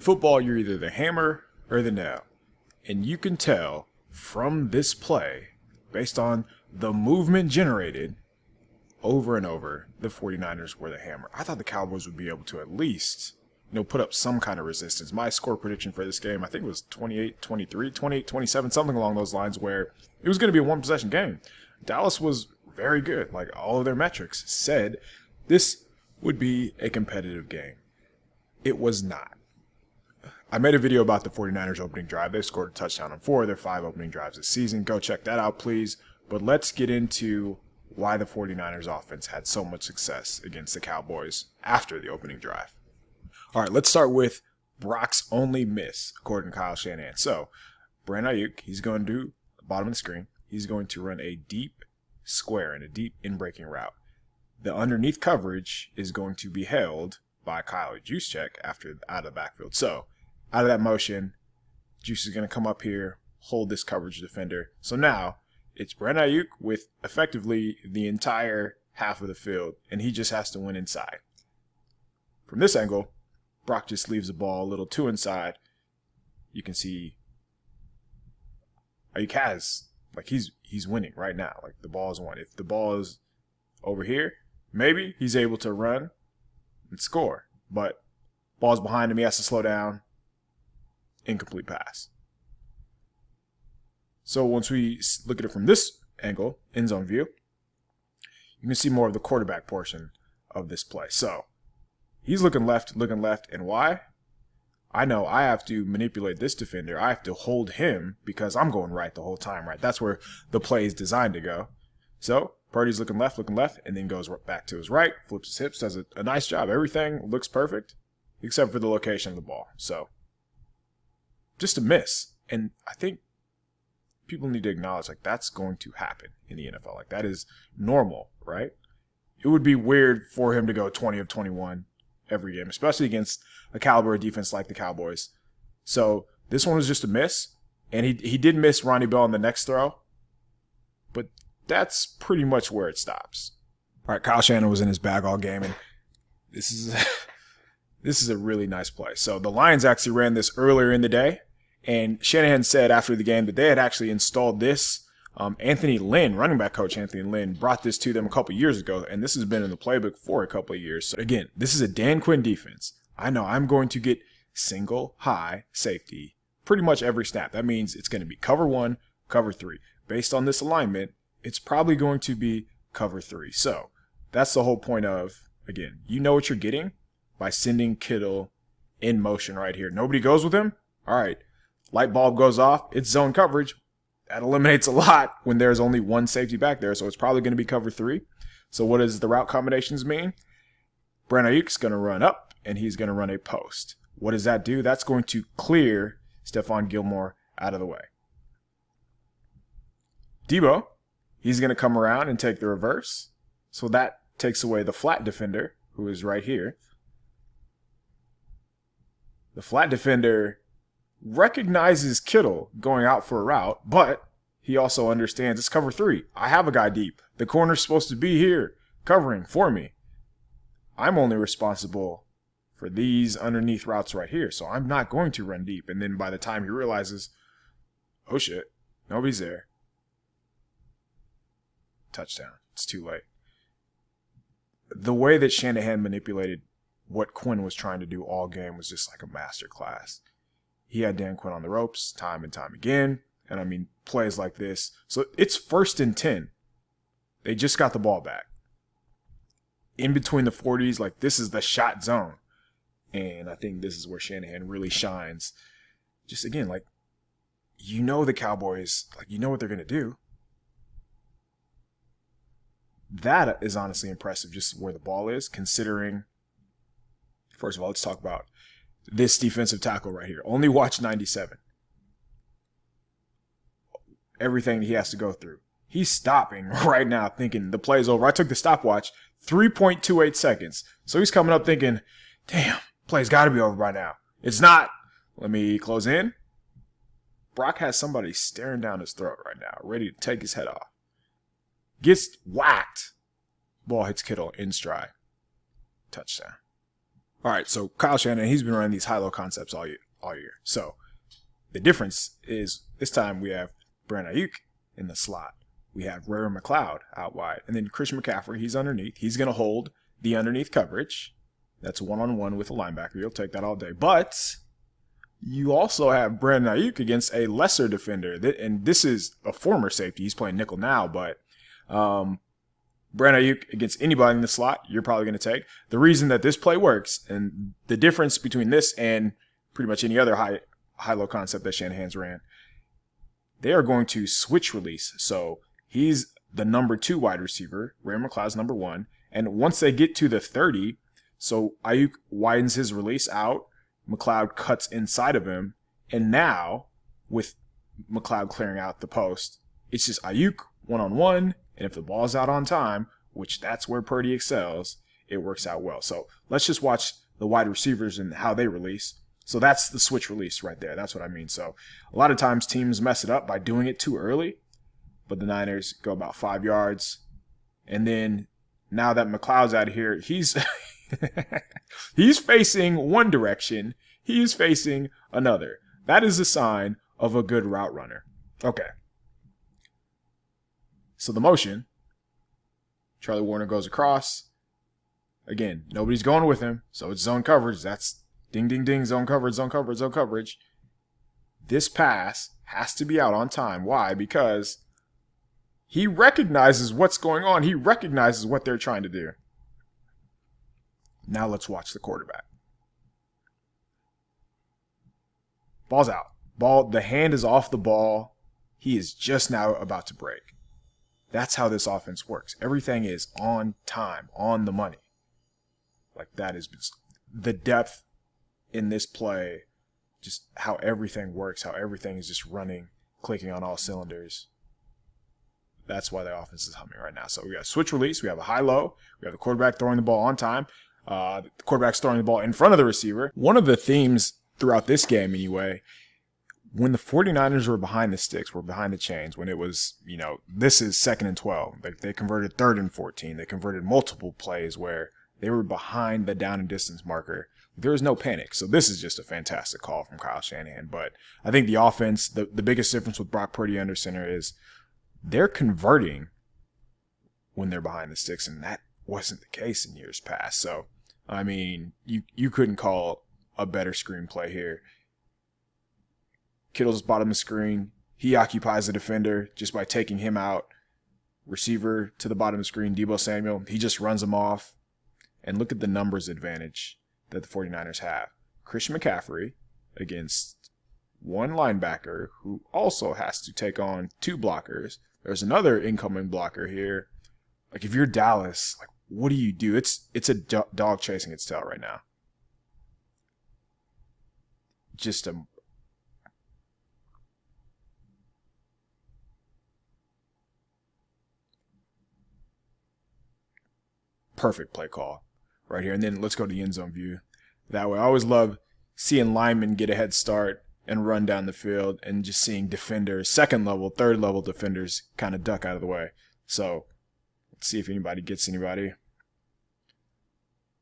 Football, you're either the hammer or the nail. And you can tell from this play, based on the movement generated over and over, the 49ers were the hammer. I thought the Cowboys would be able to at least, put up some kind of resistance. My score prediction for this game, I think it was 28-23, 28-27, something along those lines, where it was going to be a one-possession game. Dallas was very good. Like, all of their metrics said this would be a competitive game. It was not. I made a video about the 49ers opening drive. They scored a touchdown on 4 of their 5 opening drives this season. Go check that out, please. But let's get into why the 49ers offense had so much success against the Cowboys after the opening drive. All right, let's start with Brock's only miss, according to Kyle Shanahan. So, Brandon Ayuk, he's going to do the bottom of the screen. He's going to run a deep square and a deep in-breaking route. The underneath coverage is going to be held by Kyle Juszczyk out of the backfield. So, out of that motion, Juice is going to come up here, hold this coverage defender. So now, it's Brandon Ayuk with effectively the entire half of the field, and he just has to win inside. From this angle, Brock just leaves the ball a little too inside. You can see Ayuk has, he's winning right now. Like, the ball is won. If the ball is over here, maybe he's able to run and score. But ball's behind him, he has to slow down. Incomplete pass. So once we look at it from this angle, end zone view, you can see more of the quarterback portion of this play. So he's looking left, and why? I know I have to manipulate this defender. I have to hold him because I'm going right the whole time, right? That's where the play is designed to go. So Purdy's looking left, and then goes back to his right, flips his hips, does a nice job. Everything looks perfect except for the location of the ball. So just a miss. And I think people need to acknowledge, that's going to happen in the NFL. That is normal, right? It would be weird for him to go 20 of 21 every game, especially against a caliber of defense like the Cowboys. So this one was just a miss. And he did miss Ronnie Bell on the next throw. But that's pretty much where it stops. All right, Kyle Shanahan was in his bag all game, and this is a really nice play. So the Lions actually ran this earlier in the day. And Shanahan said after the game that they had actually installed this. Anthony Lynn, running back coach Anthony Lynn, brought this to them a couple years ago, and this has been in the playbook for a couple of years. So again, this is a Dan Quinn defense. I know I'm going to get single high safety pretty much every snap. That means it's going to be cover 1, cover 3. Based on this alignment, it's probably going to be cover 3. So that's the whole point of, again, you know what you're getting by sending Kittle in motion right here. Nobody goes with him? All right. Light bulb goes off. It's zone coverage. That eliminates a lot when there's only one safety back there. So it's probably going to be cover 3. So what does the route combinations mean? Brandon Ayuk's going to run up, and he's going to run a post. What does that do? That's going to clear Stephon Gilmore out of the way. Debo, he's going to come around and take the reverse. So that takes away the flat defender, who is right here. The flat defender recognizes Kittle going out for a route, but he also understands it's cover 3. I have a guy deep. The corner's supposed to be here covering for me. I'm only responsible for these underneath routes right here, so I'm not going to run deep. And then by the time he realizes, oh shit, nobody's there. Touchdown. It's too late. The way that Shanahan manipulated what Quinn was trying to do all game was just like a masterclass. He had Dan Quinn on the ropes time and time again. And I mean, plays like this. So it's 1st and 10. They just got the ball back. In between the 40s, this is the shot zone. And I think this is where Shanahan really shines. Just again, the Cowboys, you know what they're going to do. That is honestly impressive, just where the ball is, considering, first of all, let's talk about this defensive tackle right here. Only watch 97. Everything he has to go through. He's stopping right now thinking the play's over. I took the stopwatch, 3.28 seconds. So he's coming up thinking, damn, play's got to be over by now. It's not. Let me close in. Brock has somebody staring down his throat right now, ready to take his head off. Gets whacked. Ball hits Kittle in stride. Touchdown. All right, so Kyle Shanahan, he's been running these high-low concepts all year. So the difference is this time we have Brandon Ayuk in the slot. We have Ray McLeod out wide. And then Christian McCaffrey, he's underneath. He's going to hold the underneath coverage. That's one-on-one with a linebacker. You'll take that all day. But you also have Brandon Ayuk against a lesser defender. And this is a former safety. He's playing nickel now. But Brandon Ayuk against anybody in the slot, you're probably going to take. The reason that this play works, and the difference between this and pretty much any other high-low concept that Shanahan's ran, they are going to switch release. So he's the number 2 wide receiver. Ray McLeod's number 1. And once they get to the 30, so Ayuk widens his release out. McLeod cuts inside of him. And now, with McLeod clearing out the post, it's just Ayuk one-on-one. And if the ball's out on time, which that's where Purdy excels, it works out well. So let's just watch the wide receivers and how they release. So that's the switch release right there. That's what I mean. So a lot of times teams mess it up by doing it too early, but the Niners go about 5 yards. And then now that McLeod's out of here, he's he's facing one direction. He's facing another. That is a sign of a good route runner. Okay. So the motion, Charlie Warner goes across. Again, nobody's going with him, so it's zone coverage. That's ding, ding, ding, zone coverage, zone coverage, zone coverage. This pass has to be out on time. Why? Because he recognizes what's going on. He recognizes what they're trying to do. Now let's watch the quarterback. Ball's out. The hand is off the ball. He is just now about to break. That's how this offense works. Everything is on time, on the money. Like that is the depth in this play, just how everything works, how everything is just running, clicking on all cylinders. That's why the offense is humming right now. So we got switch release, we have a high-low, we have the quarterback throwing the ball on time, the quarterback's throwing the ball in front of the receiver. One of the themes throughout this game anyway, when the 49ers were behind the sticks, were behind the chains, when it was, this is 2nd and 12. They converted 3rd and 14. They converted multiple plays where they were behind the down and distance marker. There was no panic. So this is just a fantastic call from Kyle Shanahan. But I think the offense, the biggest difference with Brock Purdy under center is they're converting when they're behind the sticks, and that wasn't the case in years past. So, I mean, you couldn't call a better screenplay here. Kittle's bottom of the screen. He occupies the defender just by taking him out. Receiver to the bottom of the screen, Deebo Samuel. He just runs him off. And look at the numbers advantage that the 49ers have. Christian McCaffrey against one linebacker who also has to take on 2 blockers. There's another incoming blocker here. Like, if you're Dallas, like, what do you do? It's a dog chasing its tail right now. Just a perfect play call right here. And then let's go to the end zone view. That way, I always love seeing linemen get a head start and run down the field, and just seeing defenders, 2nd level, 3rd level defenders kind of duck out of the way. So let's see if anybody gets anybody.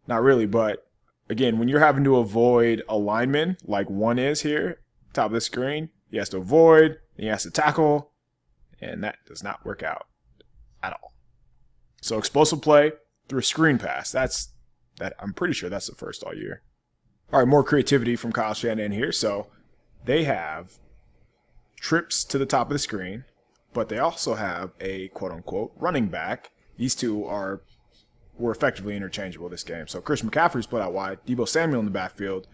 Not really, but again, when you're having to avoid a lineman like one is here, top of the screen, he has to avoid, and he has to tackle, and that does not work out at all. So explosive play through a screen pass. I'm pretty sure that's the first all year. All right, more creativity from Kyle Shanahan here. So they have trips to the top of the screen, but they also have a quote-unquote running back. These two were effectively interchangeable this game. So Christian McCaffrey split out wide, Deebo Samuel in the backfield.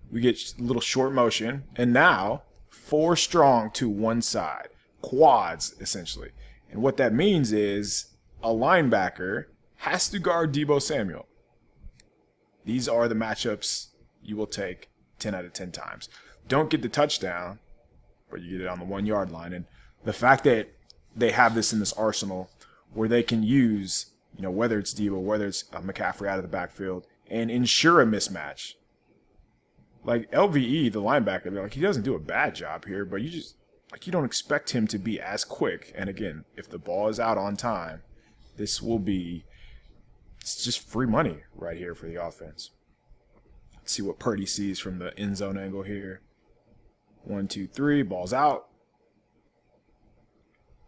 We get a little short motion, and now 4 strong to one side, quads essentially. And what that means is a linebacker has to guard Deebo Samuel. These are the matchups you will take 10 out of 10 times. Don't get the touchdown, but you get it on the 1 yard line. And the fact that they have this in this arsenal where they can use, whether it's Deebo, whether it's McCaffrey out of the backfield, and ensure a mismatch. Like LVE, the linebacker, he doesn't do a bad job here, but you don't expect him to be as quick. And again, if the ball is out on time, it's just free money right here for the offense. Let's see what Purdy sees from the end zone angle here. 1, 2, 3, ball's out.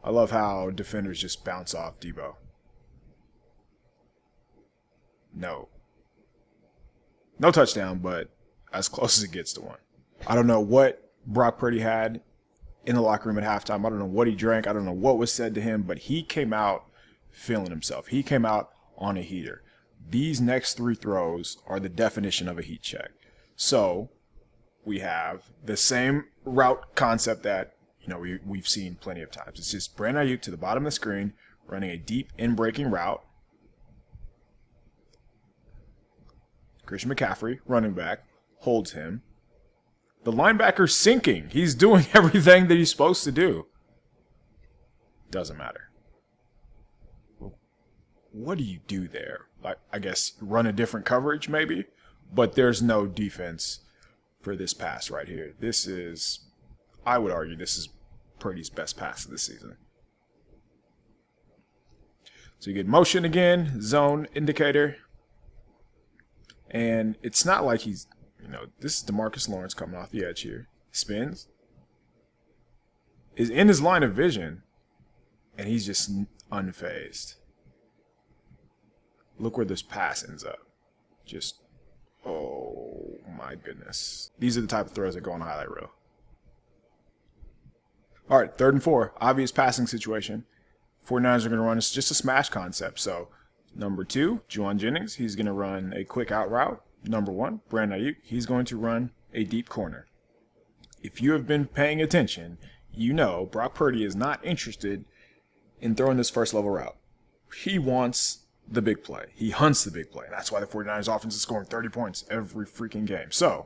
I love how defenders just bounce off Debo. No touchdown, but as close as it gets to one. I don't know what Brock Purdy had in the locker room at halftime. I don't know what he drank. I don't know what was said to him, but he came out feeling himself. He came out on a heater. These next 3 throws are the definition of a heat check. So we have the same route concept that we've seen plenty of times. It's just Brandon Ayuk to the bottom of the screen, running a deep in-breaking route. Christian McCaffrey, running back, holds him. The linebacker's sinking. He's doing everything that he's supposed to do. Doesn't matter. What do you do there? Like, I guess run a different coverage maybe, but there's no defense for this pass right here. This is, I would argue, this is Purdy's best pass of the season. So you get motion again, zone indicator. And it's not like he's, this is DeMarcus Lawrence coming off the edge here. Spins. Is in his line of vision. And he's just unfazed. Look where this pass ends up. Just, oh my goodness. These are the type of throws that go on the highlight reel. All right, 3rd and 4. Obvious passing situation. 49ers are going to run just a smash concept. So, number 2, Juwan Jennings, he's going to run a quick out route. Number 1, Brandon Ayuk, he's going to run a deep corner. If you have been paying attention, you know Brock Purdy is not interested in throwing this first level route. He wants the big play. He hunts the big play. That's why the 49ers offense is scoring 30 points every freaking game. So,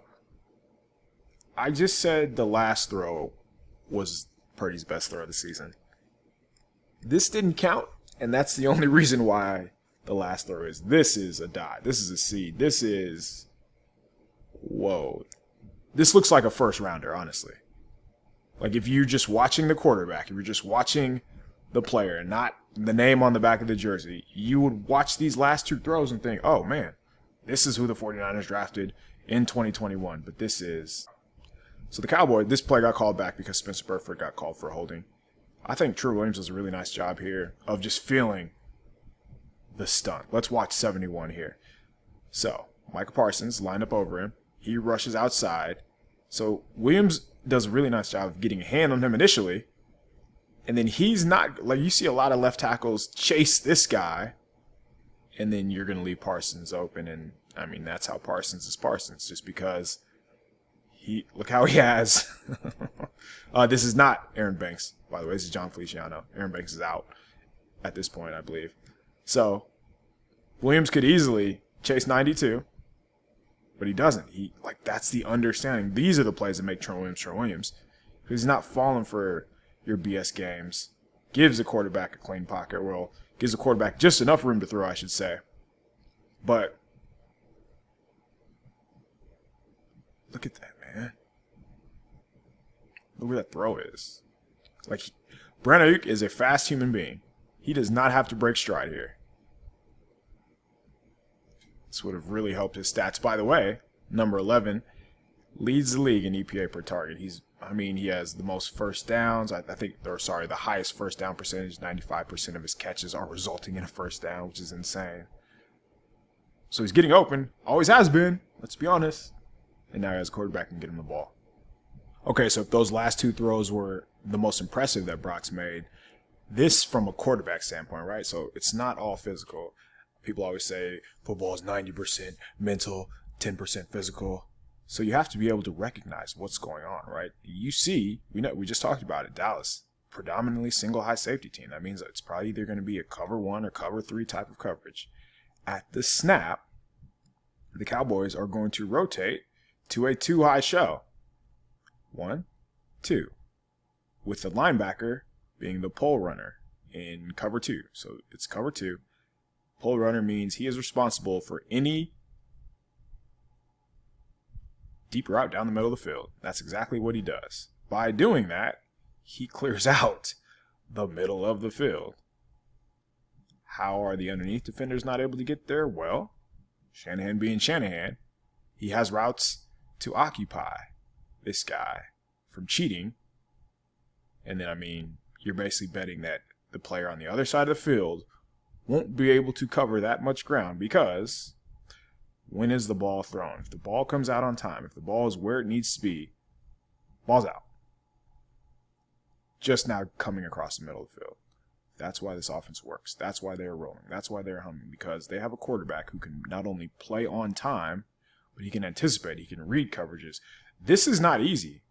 I just said the last throw was Purdy's best throw of the season. This didn't count, and that's the only reason why the last throw is. This is a dot. This is a seed. This is, whoa. This looks like a first rounder, honestly. Like if you're just watching the quarterback, if you're just watching the player, not the name on the back of the jersey, you would watch these last 2 throws and think, oh man, this is who the 49ers drafted in 2021. But this is, so the Cowboys, this play got called back because Spencer Burford got called for holding. I think True Williams does a really nice job here of just feeling the stunt. Let's watch 71 here. So, Micah Parsons lined up over him. He rushes outside. So, Williams does a really nice job of getting a hand on him initially. And then he's not, like you see a lot of left tackles chase this guy. And then you're going to leave Parsons open. And, I mean, that's how Parsons is Parsons. Just because look how he has. This is not Aaron Banks, by the way. This is John Feliciano. Aaron Banks is out at this point, I believe. So, Williams could easily chase 92, but he doesn't. That's the understanding. These are the plays that make Trent Williams. Because he's not falling for your BS games. Gives the quarterback a clean pocket. Well, gives the quarterback just enough room to throw, I should say. But, look at that, man. Look where that throw is. Brandon Ayuk is a fast human being. He does not have to break stride here. This would have really helped his stats. By the way, number 11 leads the league in EPA per target. He has the most first downs. The highest first down percentage. 95% of his catches are resulting in a first down, which is insane. So he's getting open. Always has been. Let's be honest. And now he has a quarterback and get him the ball. Okay, so if those last 2 throws were the most impressive that Brock's made, this from a quarterback standpoint, right? So it's not all physical. People always say football is 90% mental, 10% physical. So you have to be able to recognize what's going on, right? You see, we just talked about it, Dallas, predominantly single high safety team. That means that it's probably either going to be a cover 1 or cover 3 type of coverage. At the snap, the Cowboys are going to rotate to a 2 high show. 1, 2. With the linebacker being the pole runner in cover 2. So it's cover 2. Pole runner means he is responsible for any deep route down the middle of the field. That's exactly what he does. By doing that, he clears out the middle of the field. How are the underneath defenders not able to get there? Well, Shanahan being Shanahan, He has routes to occupy this guy from cheating. And then, I mean, you're basically betting that the player on the other side of the field won't be able to cover that much ground, because when is the ball thrown? If the ball comes out on time, if the ball is where it needs to be, ball's out. Just now coming across the middle of the field. That's why this offense works. That's why they're rolling. That's why they're humming, because they have a quarterback who can not only play on time, but he can anticipate, he can read coverages. This is not easy.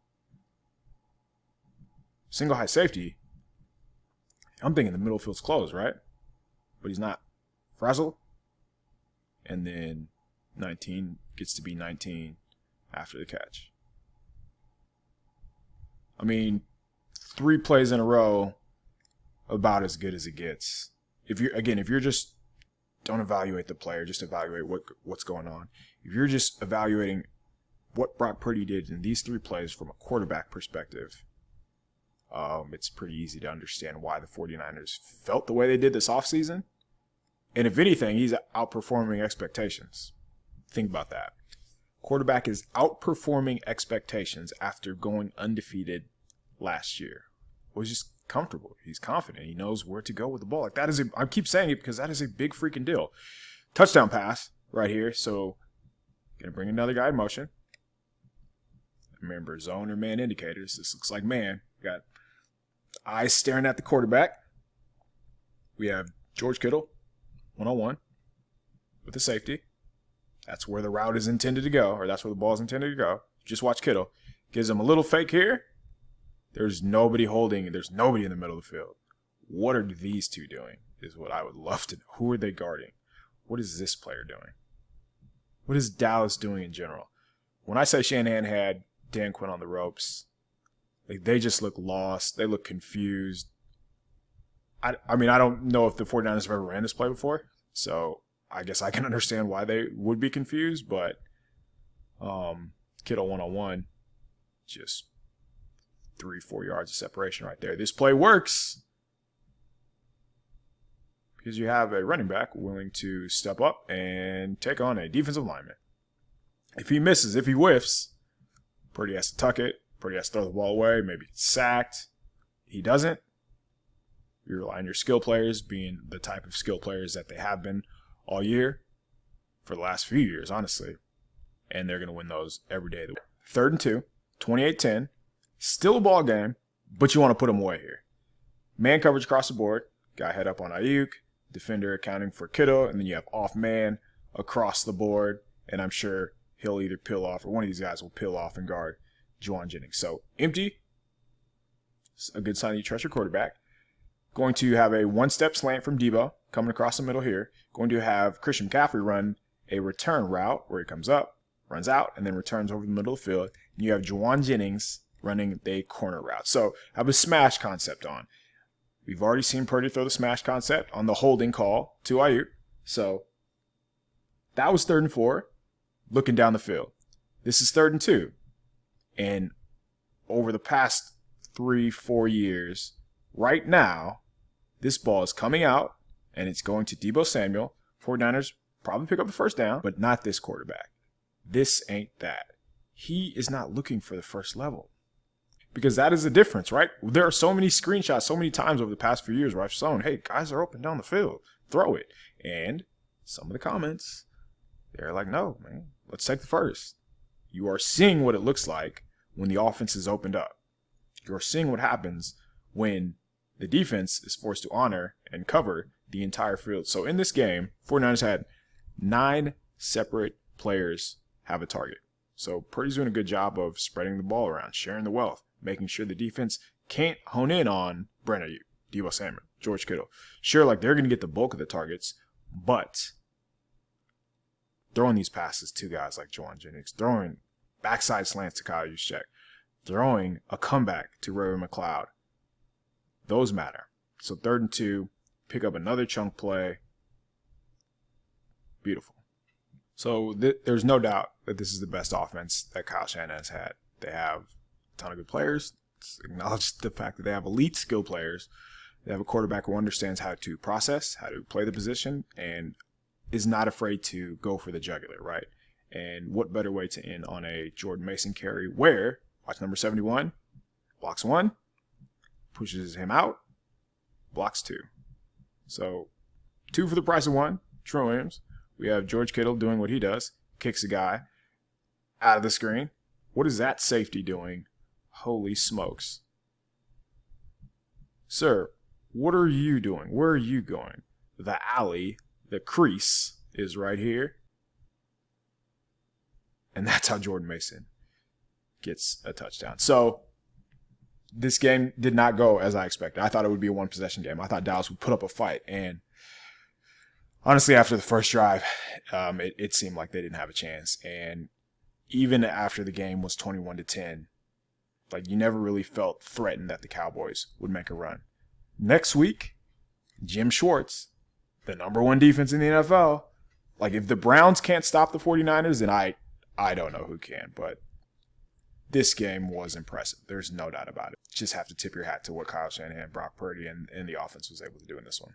Single high safety, I'm thinking the middle field's closed, right? But he's not. Frazzle. And then 19 gets to be 19 after the catch. I mean, 3 plays in a row, about as good as it gets. If you're just, don't evaluate the player, just evaluate what's going on. If you're just evaluating what Brock Purdy did in these 3 plays from a quarterback perspective, it's pretty easy to understand why the 49ers felt the way they did this offseason. And if anything, he's outperforming expectations. Think about that. Quarterback is outperforming expectations after going undefeated last year. Well, he's just comfortable. He's confident. He knows where to go with the ball. Like, that is I keep saying it because that is a big freaking deal. Touchdown pass right here. So, gonna bring another guy in motion. Remember, zone or man indicators. This looks like man. We got eyes staring at the quarterback. We have George Kittle, 1-on-1 with the safety. That's where the route is intended to go, or that's where the ball is intended to go. Just watch Kittle. Gives him a little fake here. There's nobody holding. There's nobody in the middle of the field. What are these two doing is what I would love to know. Who are they guarding? What is this player doing? What is Dallas doing in general? When I say Shanahan had Dan Quinn on the ropes, like, they just look lost. They look confused. I mean, I don't know if the 49ers have ever ran this play before, so I guess I can understand why they would be confused, but Kittle 1-on-1, just 3-4 yards of separation right there. This play works because you have a running back willing to step up and take on a defensive lineman. If he misses, if he whiffs, Purdy has to tuck it. Purdy has to throw the ball away, maybe get sacked. He doesn't. You rely on your skill players being the type of skill players that they have been all year, for the last few years, honestly. And they're going to win those every day. 3rd and 2, 28-10. Still a ball game, but you want to put them away here. Man coverage across the board. Guy head up on Ayuk. Defender accounting for Kittle. And then you have off man across the board. And I'm sure he'll either peel off, or one of these guys will peel off and guard Juwan Jennings. So empty. It's a good sign you trust your quarterback. Going to have a one-step slant from Debo coming across the middle here. Going to have Christian McCaffrey run a return route where he comes up, runs out, and then returns over the middle of the field. And you have Juwan Jennings running the corner route. So have a smash concept on. We've already seen Purdy throw the smash concept on the holding call to Ayuk. So that was 3rd and 4, looking down the field. This is 3rd and 2. And over the past 3-4 years, right now, this ball is coming out, and it's going to Deebo Samuel. 49ers probably pick up the first down, but not this quarterback. This ain't that. He is not looking for the first level. Because that is the difference, right? There are so many screenshots, so many times over the past few years where I've shown, hey, guys are open down the field. Throw it. And some of the comments, they're like, no, man, let's take the first. You are seeing what it looks like when the offense is opened up. You're seeing what happens when the defense is forced to honor and cover the entire field. So in this game, 49ers had 9 separate players have a target. So Purdy's doing a good job of spreading the ball around, sharing the wealth, making sure the defense can't hone in on Brandon Ayuk, Deebo Samuel, George Kittle. Sure, like, they're going to get the bulk of the targets, but throwing these passes to guys like Juwan Jennings, throwing backside slants to Kyle Juszczyk, throwing a comeback to Ray McLeod, those matter. So 3rd and 2, pick up another chunk play. Beautiful. So there's no doubt that this is the best offense that Kyle Shanahan has had. They have a ton of good players. Let's acknowledge the fact that they have elite skill players. They have a quarterback who understands how to process, how to play the position, and is not afraid to go for the jugular, right? And what better way to end on a Jordan Mason carry where, watch number 71, blocks 1, pushes him out, blocks 2. So 2 for the price of 1, Trent Williams. We have George Kittle doing what he does, kicks a guy out of the screen. What is that safety doing? Holy smokes. Sir, what are you doing? Where are you going? The alley, the crease is right here. And that's how Jordan Mason gets a touchdown. So this game did not go as I expected. I thought it would be a one-possession game. I thought Dallas would put up a fight. And honestly, after the first drive, it seemed like they didn't have a chance. And even after the game was 21-10, like you never really felt threatened that the Cowboys would make a run. Next week, Jim Schwartz, the number 1 defense in the NFL. Like if the Browns can't stop the 49ers, then I don't know who can. But this game was impressive. There's no doubt about it. Just have to tip your hat to what Kyle Shanahan, Brock Purdy, and the offense was able to do in this one.